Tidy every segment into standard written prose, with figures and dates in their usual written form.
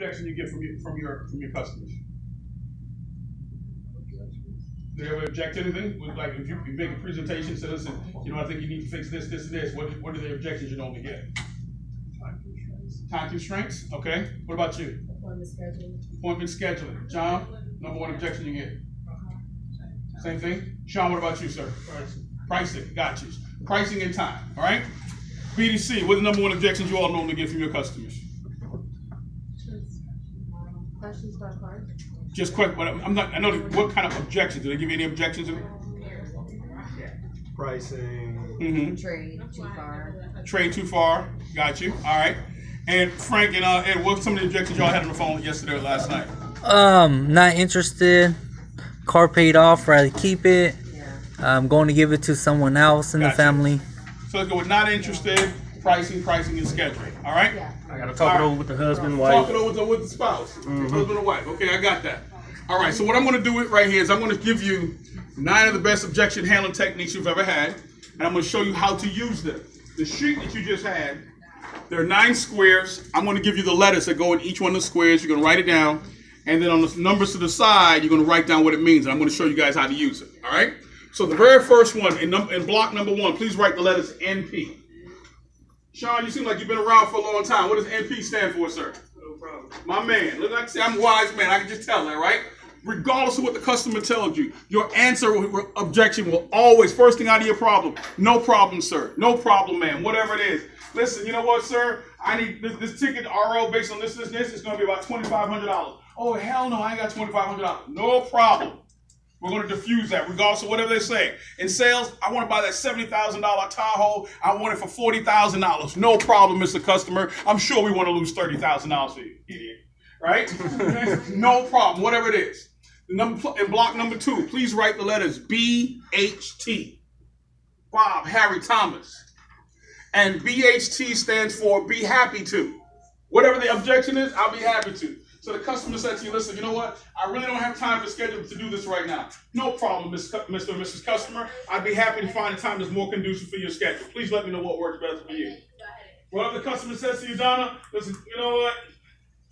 objection you get from your customers? Do they ever object to anything? Like if you make a presentation, say, listen, I think you need to fix this, this, and this. What are the objections you normally get? Time constraints. Okay. What about you? Appointment scheduling. John, number one objection you get. Same thing. Sean, what about you, sir? Pricing. Got you. Pricing and time. All right. BDC. What are the number one objections you all normally get from your customers? Questions about card. Just quick, but I'm not. I know what kind of objections. Do they give you any objections? Pricing. Mm-hmm. Trade too far. Trade too far. Got you. All right. And Frank and Ed, what some of the objections y'all had on the phone yesterday or last night? Not interested. Car paid off. Rather keep it. I'm going to give it to someone else in the family. So let's go with not interested, pricing, and scheduling. All right. Yeah. I gotta talk it over with the husband, wife. Talk it over with the spouse, husband and wife. Okay, I got that. All right. So what I'm going to do right here is I'm going to give you 9 of the best objection handling techniques you've ever had, and I'm going to show you how to use them. The sheet that you just had, there are 9 squares. I'm going to give you the letters that go in each one of the squares. You're going to write it down, and then on the numbers to the side, you're going to write down what it means. And I'm going to show you guys how to use it. All right. So the very first one in block number 1, please write the letters NP. Sean, you seem like you've been around for a long time. What does NP stand for, sir? No problem. My man. Look, like I say, I'm a wise man. I can just tell that, right? Regardless of what the customer tells you, your answer or objection will always, first thing out of your problem, no problem, sir. No problem, ma'am. Whatever it is. Listen, you know what, sir? I need this ticket RO based on this. It's going to be about $2,500. Oh, hell no, I ain't got $2,500. No problem. We're going to diffuse that regardless of whatever they say. In sales, I want to buy that $70,000 Tahoe. I want it for $40,000. No problem, Mr. Customer. I'm sure we want to lose $30,000 for you, idiot. Right? No problem, whatever it is. In block number 2, please write the letters BHT. Bob, Harry, Thomas. And BHT stands for be happy to. Whatever the objection is, I'll be happy to. So the customer said to you, listen, you know what? I really don't have time for schedule to do this right now. No problem, Mr. and Mrs. Customer. I'd be happy to find a time that's more conducive for your schedule. Please let me know what works best for you. Whatever the customer says to you, Donna, listen, you know what?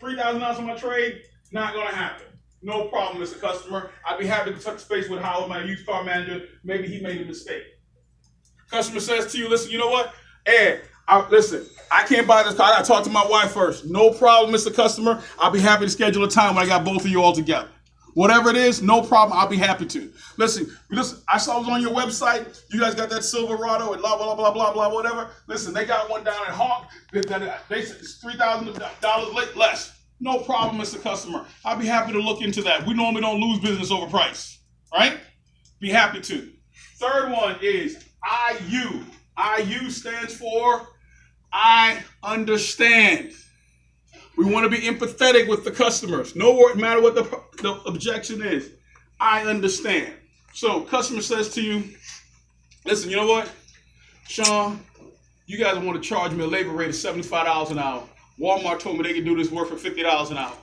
$3,000 on my trade, not going to happen. No problem, Mr. Customer. I'd be happy to touch base with Howard, my used car manager. Maybe he made a mistake. Customer says to you, listen, you know what? Ed, listen, I can't buy this car. I got to talk to my wife first. No problem, Mr. Customer. I'll be happy to schedule a time when I got both of you all together. Whatever it is, no problem. I'll be happy to. Listen, I saw it was on your website. You guys got that Silverado and blah, blah, blah, blah, blah, whatever. Listen, they got one down at Hawk. They said it's $3,000 less. No problem, Mr. Customer. I'll be happy to look into that. We normally don't lose business over price, right? Be happy to. Third one is IU. IU stands for I understand. We want to be empathetic with the customers. No matter what the objection is. I understand. So customer says to you, listen, you know what? Sean, you guys want to charge me a labor rate of $75 an hour. Walmart told me they can do this work for $50 an hour.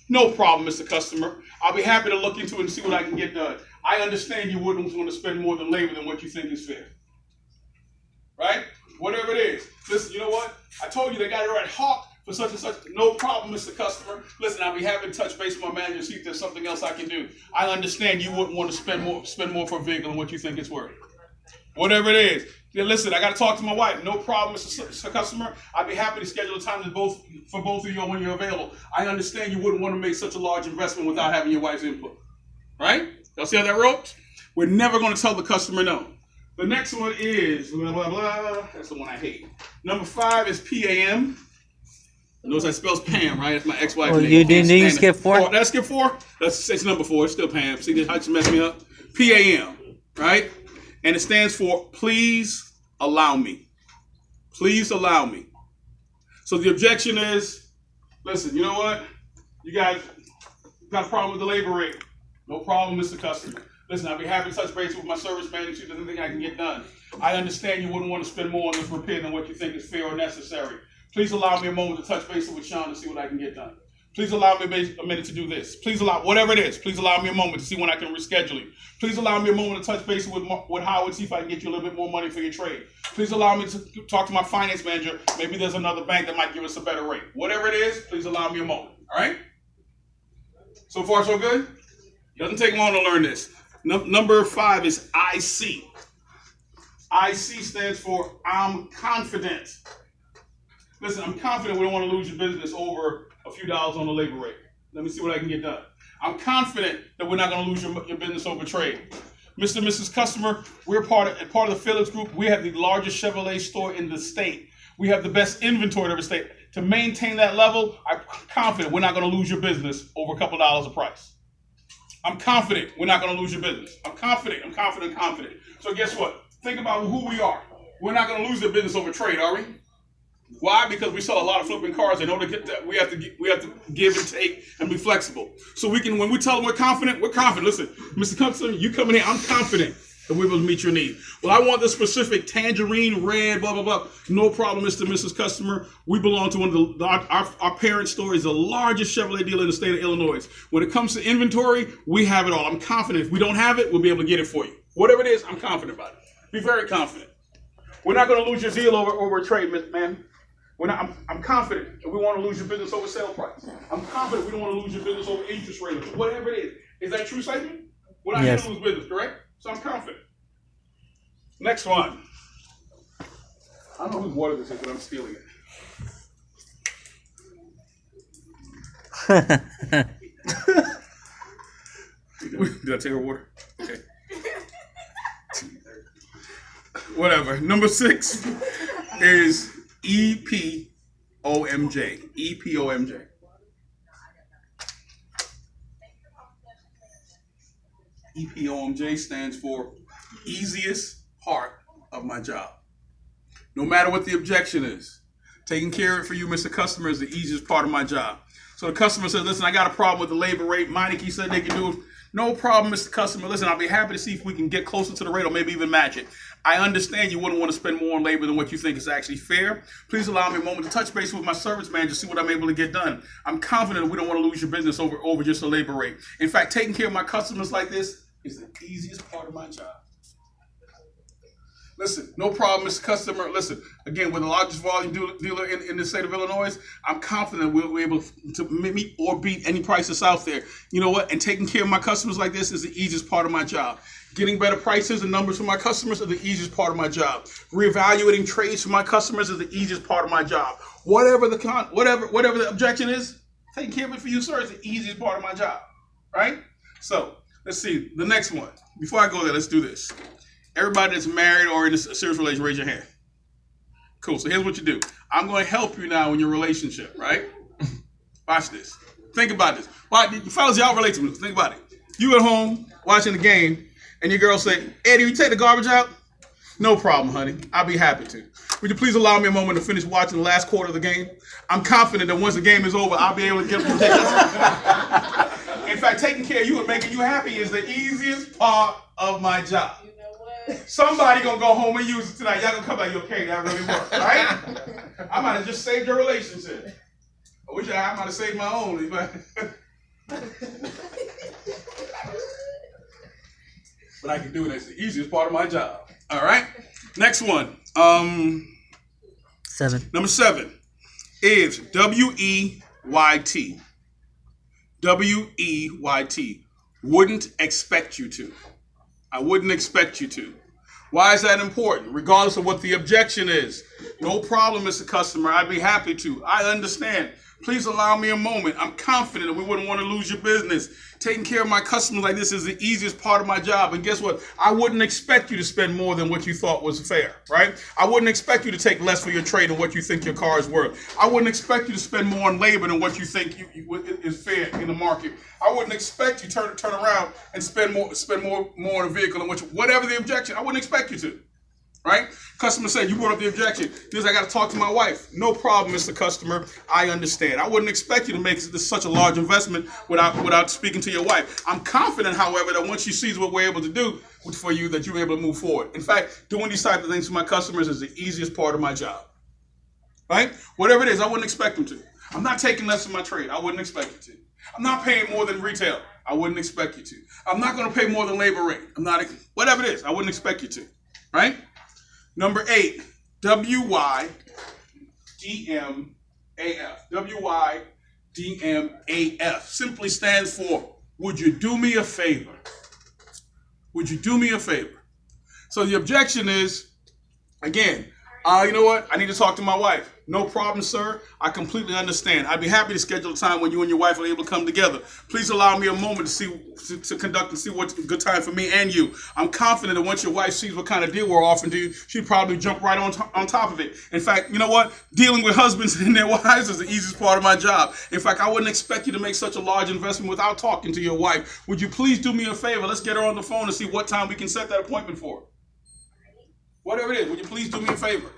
No problem, Mr. Customer. I'll be happy to look into it and see what I can get done. I understand you wouldn't want to spend more than labor than what you think is fair. Right? Whatever it is. Listen, you know what? I told you they got it right Hawk for such and such. No problem, Mr. Customer. Listen, I'll be happy to touch base with my manager and see if there's something else I can do. I understand you wouldn't want to spend more for a vehicle than what you think it's worth. Whatever it is. Then listen, I got to talk to my wife. No problem, Mr. Customer. I'd be happy to schedule a time for both of you when you're available. I understand you wouldn't want to make such a large investment without having your wife's input. Right? Y'all see how that ropes? We're never going to tell the customer no. The next one is blah, blah, blah. That's the one I hate. Number 5 is PAM. Notice that spells Pam, right? That's my ex-wife's name. You didn't skip 4? Oh, that's skip 4? It's number 4. It's still Pam. See how you mess me up? PAM, right? And it stands for please allow me. Please allow me. So the objection is, listen, you know what? You guys got a problem with the labor rate. No problem, Mr. Customer. Listen, I'll be happy to touch base with my service manager, see if there's anything I can get done. I understand you wouldn't want to spend more on this repair than what you think is fair or necessary. Please allow me a moment to touch base with Sean to see what I can get done. Please allow me a minute to do this. Please allow, whatever it is, please allow me a moment to see when I can reschedule you. Please allow me a moment to touch base with Howard, see if I can get you a little bit more money for your trade. Please allow me to talk to my finance manager. Maybe there's another bank that might give us a better rate. Whatever it is, please allow me a moment. All right? So far, so good? Doesn't take long to learn this. Number 5 is IC. IC stands for I'm confident. Listen, I'm confident we don't want to lose your business over a few dollars on the labor rate. Let me see what I can get done. I'm confident that we're not going to lose your business over trade. Mr. and Mrs. Customer, we're part of the Phillips Group. We have the largest Chevrolet store in the state. We have the best inventory in every state. To maintain that level, I'm confident we're not going to lose your business over a couple dollars a price. I'm confident we're not going to lose your business. I'm confident. So guess what? Think about who we are. We're not going to lose their business over trade, are we? Why? Because we sell a lot of flipping cars. In order to get that, we have to give and take and be flexible. So we can, when we tell them we're confident, we're confident. Listen, Mr. Customer, you coming in, I'm confident that we're able to meet your need. Well, I want the specific tangerine red, blah, blah, blah. No problem, Mr. and Mrs. Customer. We belong to one of our parent store is the largest Chevrolet dealer in the state of Illinois. When it comes to inventory, we have it all. I'm confident if we don't have it, we'll be able to get it for you. Whatever it is, I'm confident about it. Be very confident. We're not going to lose your deal over a trade, man. I'm confident that we want to lose your business over sale price. I'm confident we don't want to lose your business over interest rate, whatever it is. Is that true statement? We're not going to lose business, correct? So I'm confident. Next one. I don't know whose water this is, but I'm stealing it. Did I take her water? Okay. Whatever. Number 6 is EPOMJ. EPOMJ. EPOMJ stands for easiest part of my job. No matter what the objection is, taking care of it for you, Mr. Customer, is the easiest part of my job. So the customer says, listen, I got a problem with the labor rate. Meineke said they can do it. No problem, Mr. Customer. Listen, I'll be happy to see if we can get closer to the rate or maybe even match it. I understand you wouldn't want to spend more on labor than what you think is actually fair. Please allow me a moment to touch base with my service manager, see what I'm able to get done. I'm confident we don't want to lose your business over just a labor rate. In fact, taking care of my customers like this is the easiest part of my job. Listen, no problem, Mr. Customer. Listen, again, we're the largest volume dealer in the state of Illinois. I'm confident we'll be able to meet or beat any price that's out there. You know what? And taking care of my customers like this is the easiest part of my job. Getting better prices and numbers for my customers is the easiest part of my job. Reevaluating trades for my customers is the easiest part of my job. Whatever the objection is, taking care of it for you, sir, is the easiest part of my job. Right? So let's see the next one. Before I go there, let's do this. Everybody that's married or in a serious relationship, raise your hand. Cool. So here's what you do. I'm going to help you now in your relationship, right? Watch this. Think about this. Fellas, y'all relate to me. Think about it. You at home watching the game, and your girl say, Eddie, you take the garbage out? No problem, honey. I'll be happy to. Would you please allow me a moment to finish watching the last quarter of the game? I'm confident that once the game is over, I'll be able to get them to take it. In fact, taking care of you and making you happy is the easiest part of my job. Somebody gonna go home and use it tonight. Y'all gonna come back, okay, that really worked, right? I might have just saved your relationship. I wish I might have saved my own. But I can do it. It's the easiest part of my job. All right. Next one. 7. Number 7 is WEYT. WEYT. Wouldn't expect you to. I wouldn't expect you to. Why is that important? Regardless of what the objection is. No problem, Mr. Customer. I'd be happy to. I understand. Please allow me a moment. I'm confident that we wouldn't want to lose your business. Taking care of my customers like this is the easiest part of my job. And guess what? I wouldn't expect you to spend more than what you thought was fair, right? I wouldn't expect you to take less for your trade than what you think your car is worth. I wouldn't expect you to spend more on labor than what you think is fair in the market. I wouldn't expect you to turn around and spend more on a vehicle than whatever the objection. I wouldn't expect you to. Right? Customer said, you brought up the objection. Because I got to talk to my wife. No problem, Mr. Customer. I understand. I wouldn't expect you to make this such a large investment without speaking to your wife. I'm confident, however, that once she sees what we're able to do for you, that you're able to move forward. In fact, doing these type of things for my customers is the easiest part of my job. Right? Whatever it is, I wouldn't expect them to. I'm not taking less in my trade. I wouldn't expect you to. I'm not paying more than retail. I wouldn't expect you to. I'm not going to pay more than labor rate. I'm not, whatever it is, I wouldn't expect you to. Right? Number 8, WYDMAF. WYDMAF simply stands for, would you do me a favor? Would you do me a favor? So the objection is, again, you know what? I need to talk to my wife. No problem, sir. I completely understand. I'd be happy to schedule a time when you and your wife are able to come together. Please allow me a moment to conduct and see what's a good time for me and you. I'm confident that once your wife sees what kind of deal we're offering to you, she'd probably jump right on top of it. In fact, you know what? Dealing with husbands and their wives is the easiest part of my job. In fact, I wouldn't expect you to make such a large investment without talking to your wife. Would you please do me a favor? Let's get her on the phone and see what time we can set that appointment for. Whatever it is, would you please do me a favor?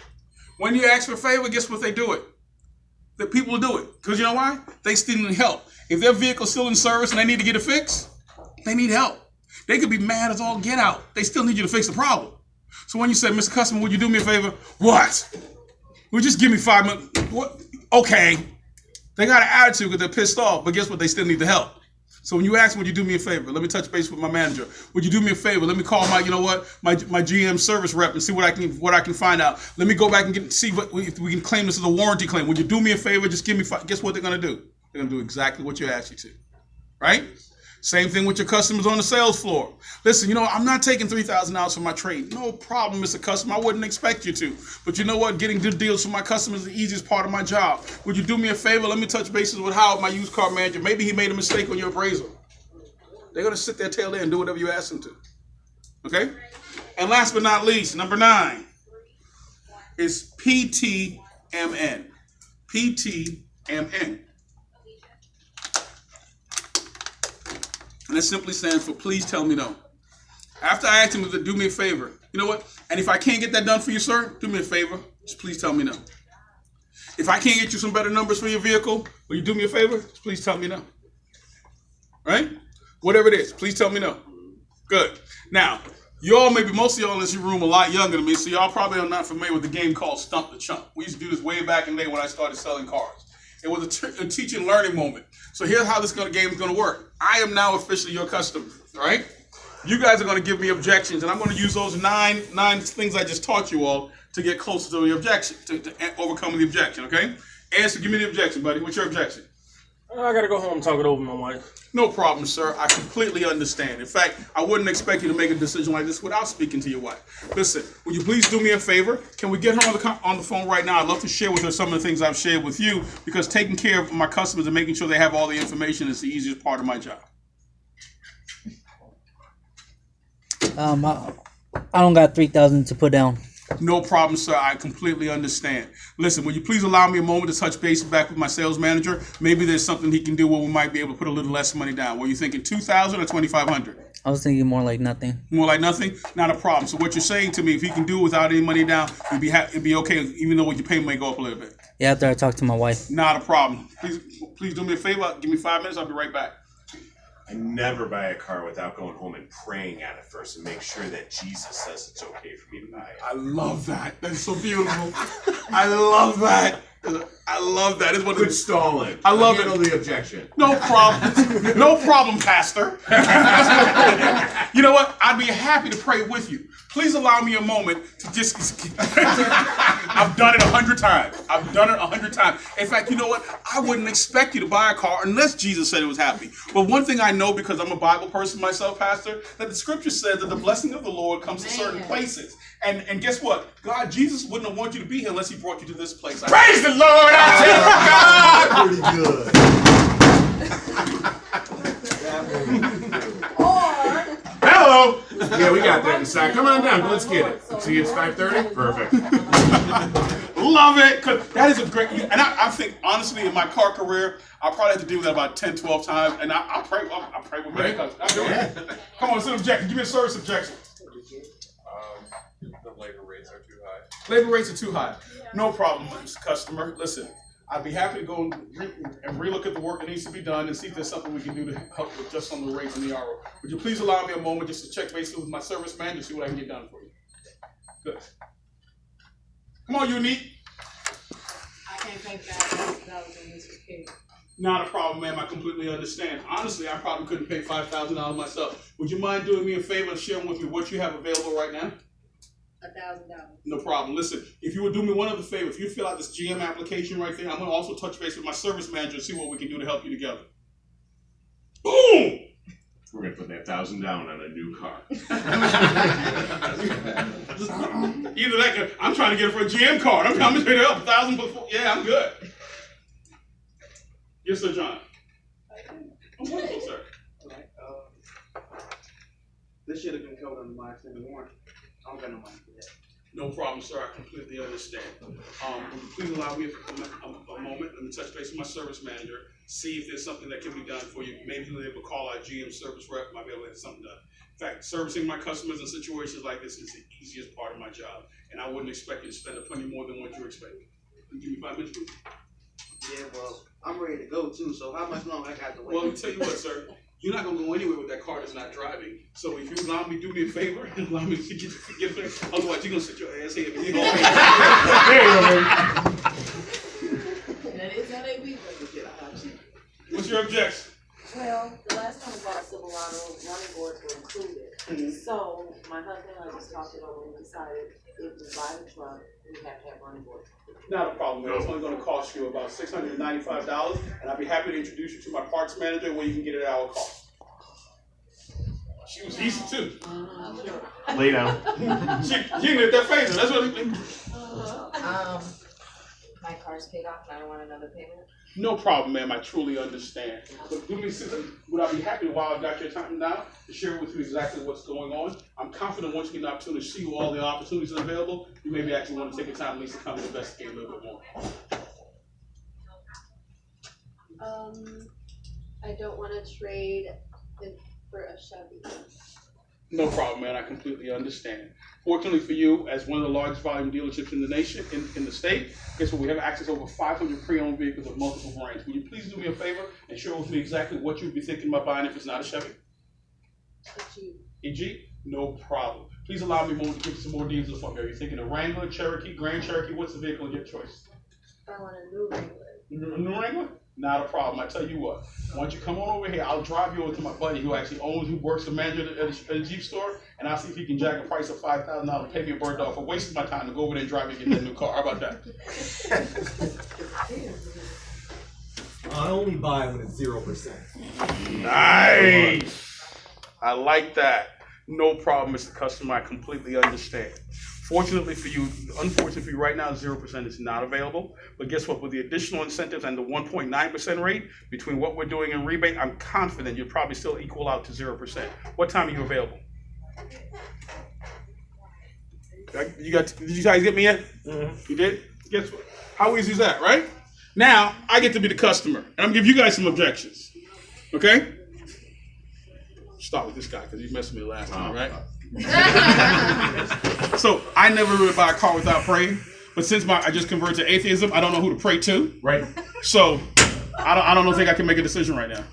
When you ask for a favor, guess what they do it? The people do it. Because you know why? They still need help. If their vehicle's still in service and they need to get it fixed, they need help. They could be mad as all get out. They still need you to fix the problem. So when you say, Mr. Customer, would you do me a favor? What? Well, just give me 5 minutes. What? Okay. They got an attitude because they're pissed off, but guess what? They still need the help. So when you ask, would you do me a favor? Let me touch base with my manager. Would you do me a favor? Let me call my, you know what, my GM service rep and see what I can find out. Let me go back and see if we can claim this as a warranty claim. Would you do me a favor? Just give me. Guess what they're gonna do? They're gonna do exactly what you asked you to, right? Same thing with your customers on the sales floor. Listen, you know, I'm not taking $3,000 for my trade. No problem, Mr. Customer. I wouldn't expect you to. But you know what? Getting good deals for my customers is the easiest part of my job. Would you do me a favor? Let me touch bases with Howard, my used car manager. Maybe he made a mistake on your appraisal. They're going to sit their tail there and do whatever you ask them to. Okay? And last but not least, number 9 is PTMN. PTMN. And that simply stands for please tell me no. After I asked him to do me a favor, you know what? And if I can't get that done for you, sir, do me a favor. Just please tell me no. If I can't get you some better numbers for your vehicle, will you do me a favor? Just please tell me no. Right? Whatever it is, please tell me no. Good. Now, most of y'all in this room are a lot younger than me, so y'all probably are not familiar with the game called Stump the Chump. We used to do this way back in the day when I started selling cars. It was a teach and learning moment. So here's how this game is going to work. I am now officially your customer, all right? You guys are going to give me objections, and I'm going to use those nine things I just taught you all to get closer to the objection, to overcome the objection, okay? Answer, give me the objection, buddy. What's your objection? I gotta go home and talk it over with my wife. No problem, sir. I completely understand. In fact, I wouldn't expect you to make a decision like this without speaking to your wife. Listen, would you please do me a favor? Can we get her on the phone right now? I'd love to share with her some of the things I've shared with you, because taking care of my customers and making sure they have all the information is the easiest part of my job. I don't got 3,000 to put down. No problem, sir. I completely understand. Listen, will you please allow me a moment to touch base back with my sales manager? Maybe there's something he can do where we might be able to put a little less money down. Were you thinking $2,000 or $2,500? I was thinking more like nothing. More like nothing? Not a problem. So what you're saying to me, if he can do it without any money down, it'd be okay, even though what your payment may go up a little bit. Yeah, after I talk to my wife. Not a problem. Please do me a favor. Give me 5 minutes. I'll be right back. I never buy a car without going home and praying at it first and make sure that Jesus says it's okay for me to buy it. I love that. That's so beautiful. I love that. I love that. It's one of Good the, stalling. I love Handle it. the objection. No problem. No problem, Pastor. You know what? I'd be happy to pray with you. Please allow me a moment to just... I've done it 100 times. I've done it 100 times. In fact, you know what? I wouldn't expect you to buy a car unless Jesus said it was happy. But one thing I know, because I'm a Bible person myself, Pastor, that the scripture says that the blessing of the Lord comes to certain places. And guess what? Jesus wouldn't have wanted you to be here unless he brought you to this place. Praise the Lord! I tell you, God! Pretty good. Hello! Yeah, we got that inside. Come on down. Let's get it. See, it's 5:30? Perfect. Love it. 'Cause that is a great... And I think, honestly, in my car career, I'll probably have to do that about 10, 12 times. And I pray with me. Right. I do it. Come on, it's an objection. Give me a service objection. The labor rates are too high. Labor rates are too high. No problem, customer. Listen, I'd be happy to go and relook at the work that needs to be done and see if there's something we can do to help with just on the rates and the hour. Would you please allow me a moment just to check basically with my service manager, see what I can get done for you? Good. Come on, Unique. I can't think that. $5,000 and this was paid. Not a problem, ma'am. I completely understand. Honestly, I probably couldn't pay $5,000 myself. Would you mind doing me a favor and sharing with me what you have available right now? $1,000. No problem. Listen, if you would do me one other favor, if you fill out this GM application right there, I'm going to also touch base with my service manager and see what we can do to help you together. Boom! We're gonna put that $1,000 down on a new car. Either that, I'm trying to get it for a GM card. I'm coming straight up, 1,000 before. Yeah, I'm good. Yes, sir, John. I'm wonderful, sir. Alright, this should have been covered under my extended warranty. I don't got no money for that. No problem, sir. I completely understand. Would you please allow me a moment? Let me touch base with my service manager, see if there's something that can be done for you. Maybe he'll be able to call our GM service rep, might be able to get something done. In fact, servicing my customers in situations like this is the easiest part of my job, and I wouldn't expect you to spend a penny more than what you're expecting. Give me 5 minutes, please. Yeah, well, I'm ready to go too, so how much longer I got to wait? Well, let me tell you what, sir. You're not going to go anywhere with that car that's not driving. So if you allow me, do me a favor, and allow me to get it. Otherwise, you're going to sit your ass here. There you go, baby. That is how they be. What's your objection? Well, the last time I bought a Silverado, running boards were included. So my husband and I just talked it over and decided if we buy the truck, we have to have running boards. Not a problem, man. It's only going to cost you about $695, and I'd be happy to introduce you to my parts manager where you can get it at our cost. She was easy, too. Lay down. She did that phaser. That's what it My car's paid off and I don't want another payment. No problem, ma'am. I truly understand. But do me a favor. Would I be happy while I've got your time now to share with you exactly what's going on? I'm confident once you get an opportunity to see all the opportunities that are available, you maybe actually want to take the time at least to come and investigate a little bit more. I don't want to trade it for a Chevy. No problem, man. I completely understand. Fortunately for you, as one of the largest volume dealerships in the nation, in the state, guess what? We have access to over 500 pre-owned vehicles of multiple brands. Will you please do me a favor and share with me exactly what you'd be thinking about buying if it's not a Chevy? A Jeep? No problem. Please allow me a moment to give you some more details from you. Are you thinking a Wrangler, Cherokee, Grand Cherokee? What's the vehicle of your choice? I want a new Wrangler. A new Wrangler? Not a problem. I tell you what. Why don't you come on over here? I'll drive you over to my buddy who actually works the manager at a Jeep store, and I'll see if he can jack a price of $5,000, pay me a bird dog for wasting my time to go over there and drive you and get that new car. How about that? I only buy when it's 0%. Nice. I like that. No problem, Mr. Customer. I completely understand. Fortunately for you, unfortunately for you, right now 0% is not available. But guess what? With the additional incentives and the 1.9% rate between what we're doing in rebate, I'm confident you'll probably still equal out to 0%. What time are you available? Did you guys get me yet? Mm-hmm. You did? Guess what? How easy is that, right? Now I get to be the customer, and I'm gonna give you guys some objections. Okay? Start with this guy because he messed with me last time, right? So I never really buy a car without praying, but since I just converted to atheism, I don't know who to pray to. Right. So I don't think I can make a decision right now.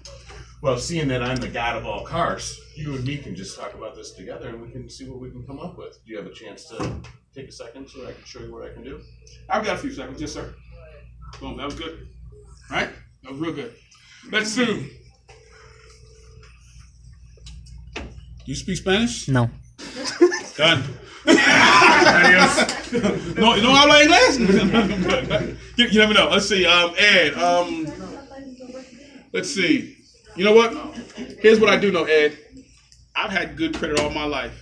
Well, seeing that I'm the god of all cars, you and me can just talk about this together and we can see what we can come up with. Do you have a chance to take a second so I can show you what I can do? I've got a few seconds, yes, sir. Boom, that was good. Right? That was real good. Let's see. Do you speak Spanish? No. Done. No habla inglés? You never know. Let's see. Ed. Let's see. You know what? Here's what I do know, Ed. I've had good credit all my life.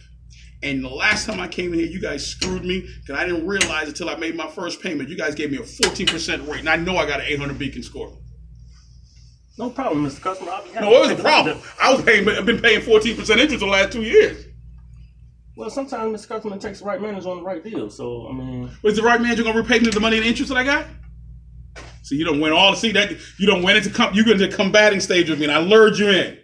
And the last time I came in here, you guys screwed me because I didn't realize until I made my first payment. You guys gave me a 14% rate, and I know I got an 800 beacon score. No problem, Mr. Customer. I'll be happy No, it was a problem. I've been paying 14% interest the last 2 years. Well, sometimes Mr. Customer takes the right manager on the right deal. So, I mean... Was the right manager going to repay me the money and interest that I got? So you don't win all. See that you don't win into you get into the combating stage with me, and I lured you in.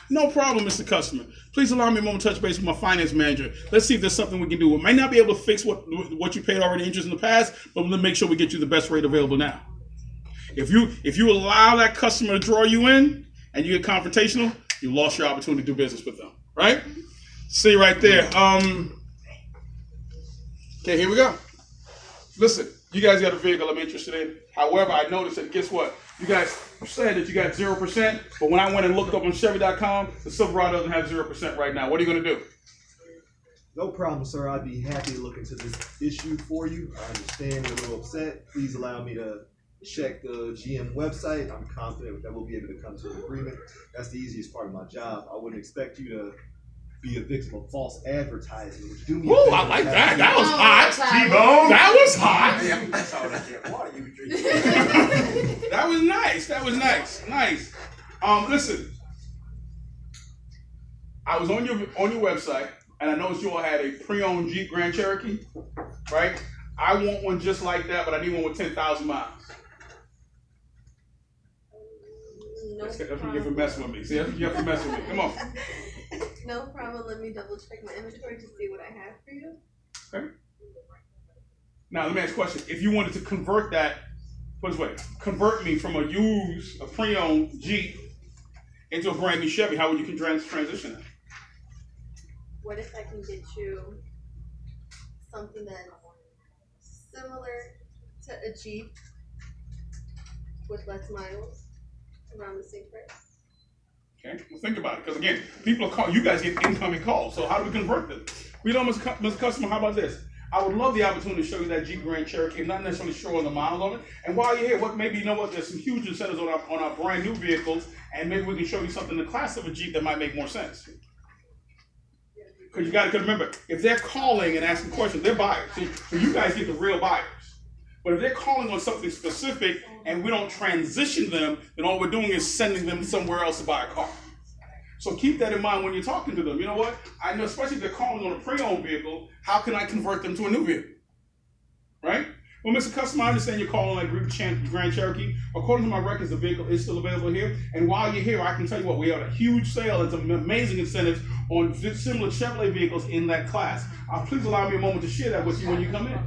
No problem, Mr. Customer. Please allow me a moment to touch base with my finance manager. Let's see if there's something we can do. We might not be able to fix what you paid already interest in the past, but let's make sure we get you the best rate available now. If you allow that customer to draw you in and you get confrontational, you lost your opportunity to do business with them. Right? See right there. Okay, here we go. Listen, you guys got a vehicle I'm interested in. However, I noticed that, guess what? You guys said that you got 0%, but when I went and looked up on Chevy.com, the Silverado doesn't have 0% right now. What are you going to do? No problem, sir. I'd be happy to look into this issue for you. I understand you're a little upset. Please allow me to check the GM website. I'm confident that we'll be able to come to an agreement. That's the easiest part of my job. I wouldn't expect you to be a victim of false advertising. Which do me a Whoa, favor I like and that. have That you- was hot. T-Bone. That was hot. That's all that damn water you drinking. That was nice. That was nice. Nice. Listen, I was on your website, and I noticed you all had a pre-owned Jeep Grand Cherokee, right? I want one just like that, but I need one with 10,000 miles. No That's what you get for problem. messing with me. See, that's what you get for messing with me. Come on. No problem. Let me double check my inventory to see what I have for you. Okay. Now, let me ask a question. If you wanted to convert that, put it this way, convert me from a pre-owned Jeep into a brand new Chevy, how would you transition that? What if I can get you something that's similar to a Jeep with less miles around the same price? Okay, well, think about it, because again, people are calling. You guys get incoming calls. So how do we convert them? We know, Mr. Customer. How about this? I would love the opportunity to show you that Jeep Grand Cherokee, not necessarily show on the model of it. And while you're here, there's some huge incentives on our brand new vehicles, and maybe we can show you something in the class of a Jeep that might make more sense. Because you got to remember, if they're calling and asking questions, they're buyers. See, so you guys get the real buyers. But if they're calling on something specific and we don't transition them, then all we're doing is sending them somewhere else to buy a car. So keep that in mind when you're talking to them. You know what? I know, especially if they're calling on a pre-owned vehicle, how can I convert them to a new vehicle? Right? Well, Mr. Customer, I understand you're calling on a Grand Cherokee. According to my records, the vehicle is still available here. And while you're here, I can tell you what, we have a huge sale and some amazing incentives on similar Chevrolet vehicles in that class. Please allow me a moment to share that with you when you come in.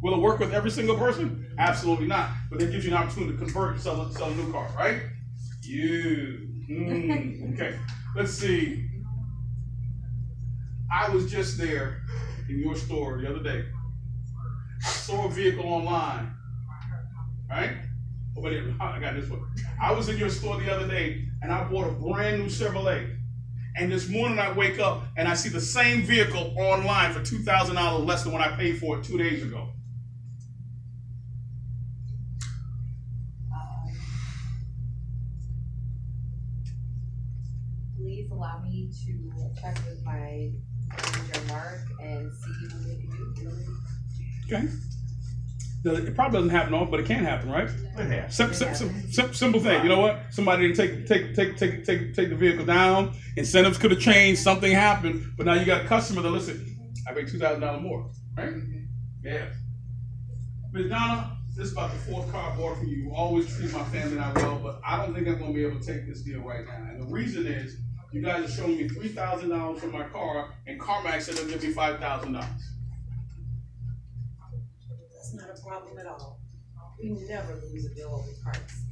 Will it work with every single person? Absolutely not. But it gives you an opportunity to convert and sell a new car, right? Okay. Let's see. I was just there in your store the other day. I saw a vehicle online, right? Oh, but I got this one. I was in your store the other day and I bought a brand new Chevrolet. And this morning I wake up and I see the same vehicle online for $2,000 less than what I paid for it 2 days ago. Please allow me to check with my manager Mark and see what we can do. Okay. It probably doesn't happen often, but it can happen, right? It has. Simple thing. You know what? Somebody didn't take the vehicle down. Incentives could have changed. Something happened, but now you got a customer that listen. I paid $2,000 more, right? Yeah. Ms. Donna, this is about the fourth car I bought from you. You always treat my family not well, but I don't think I'm going to be able to take this deal right now. And the reason is you guys are showing me $3,000 for my car, and CarMax said they'll give me $5,000. That's not a problem at all. We never lose a deal over price.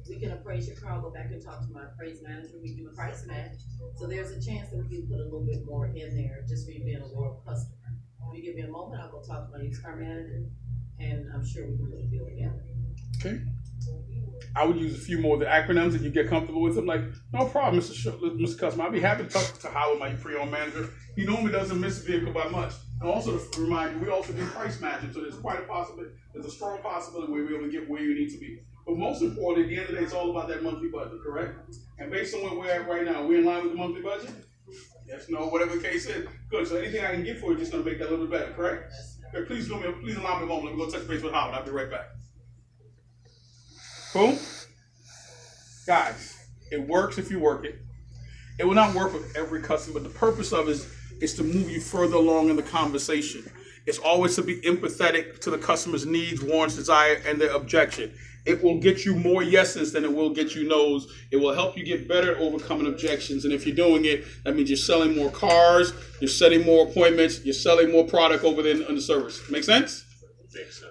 We can appraise your car, go back and talk to my appraise manager, we do a price match. So there's a chance that we can put a little bit more in there just for you being a loyal customer. If you give me a moment, I'll go talk to my used car manager and I'm sure we can put a deal together. Okay. I would use a few more of the acronyms if you get comfortable with them. Like, no problem, Mr. Customer. I'd be happy to talk to Howard, my pre-owned manager. He normally doesn't miss a vehicle by much. And also to remind you, we also do price matching, so there's quite a possibility, there's a strong possibility we'll be able to get where you need to be. But most importantly, at the end of the day, it's all about that monthly budget, correct? And based on where we're at right now, we're in line with the monthly budget? Yes, no, whatever the case is. Good, so anything I can get for you is just gonna make that a little bit better, correct? Okay, please allow me a moment. Let me go touch base with Howard. I'll be right back. Cool? Guys, it works if you work it. It will not work with every customer, but the purpose of it is to move you further along in the conversation. It's always to be empathetic to the customer's needs, wants, desire, and their objection. It will get you more yeses than it will get you nos. It will help you get better at overcoming objections. And if you're doing it, that means you're selling more cars, you're setting more appointments, you're selling more product over there in the service. Make sense?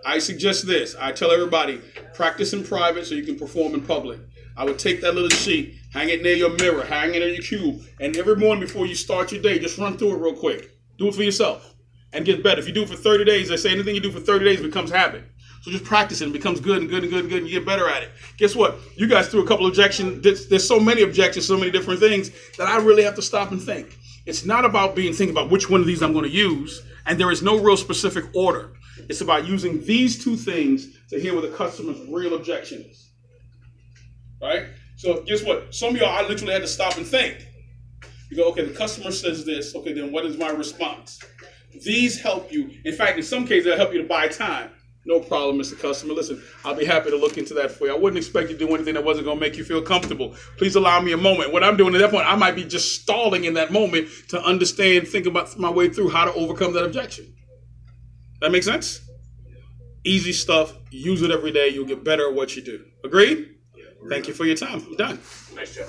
I suggest this. I tell everybody, practice in private so you can perform in public. I would take that little sheet, hang it near your mirror, hang it in your cube, and every morning before you start your day, just run through it real quick. Do it for yourself and get better. If you do it for 30 days, they say anything you do for 30 days becomes habit. So just practice it. It becomes good and good and good and good, and you get better at it. Guess what? You guys threw a couple objections. There's so many objections, so many different things that I really have to stop and think. It's not about thinking about which one of these I'm going to use, and there is no real specific order. It's about using these two things to hear what the customer's real objection is. Right? So guess what? Some of y'all, I literally had to stop and think. You go, okay, the customer says this. Okay, then what is my response? These help you. In fact, in some cases, they'll help you to buy time. No problem, Mr. Customer. Listen, I'll be happy to look into that for you. I wouldn't expect you to do anything that wasn't going to make you feel comfortable. Please allow me a moment. What I'm doing at that point, I might be just stalling in that moment to understand, think about my way through how to overcome that objection. That make sense? Easy stuff. Use it every day. You'll get better at what you do. Agreed? Thank you for your time. You're done. Nice job.